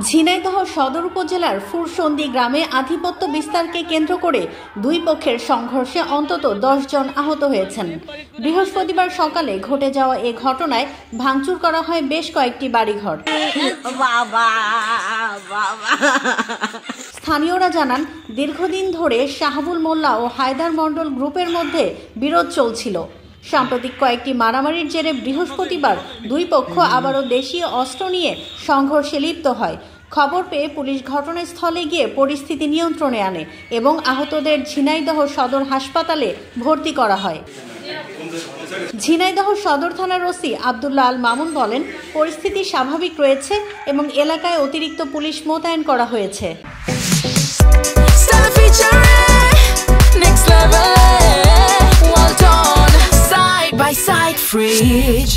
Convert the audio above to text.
ঝিনাইদহ সদর উপজেলার ফুরসন্দি গ্রামে আধিপত্য বিস্তারকে কেন্দ্র করে দুই পক্ষের সংঘর্ষে অন্তত 10 জন আহত হয়েছেন। বৃহস্পতিবার সকালে ঘটে যাওয়া এ ঘটনায় ভাঙচুর করা হয় বেশ কয়েকটি বাড়িঘর। স্থানীয়রা জানান, দীর্ঘদিন ধরে শাহাবুল মোল্লা ও হায়দার মণ্ডল গ্রুপের মধ্যে বিরোধ চলছিল। সাম্প্রতিক কয়েকটি মারামারির জেরে বৃহস্পতিবার দুই পক্ষ আবারও দেশীয় অস্ত্র নিয়ে সংঘর্ষে লিপ্ত হয়। খবর পেয়ে পুলিশ ঘটনাস্থলে গিয়ে পরিস্থিতি নিয়ন্ত্রণে আনে এবং আহতদের ঝিনাইদহ সদর হাসপাতালে ভর্তি করা হয়। ঝিনাইদহ সদর থানার ওসি আব্দুল্লাহ আল মামুন বলেন, পরিস্থিতি স্বাভাবিক রয়েছে এবং এলাকায় অতিরিক্ত পুলিশ মোতায়েন করা হয়েছে। Side by side fridge.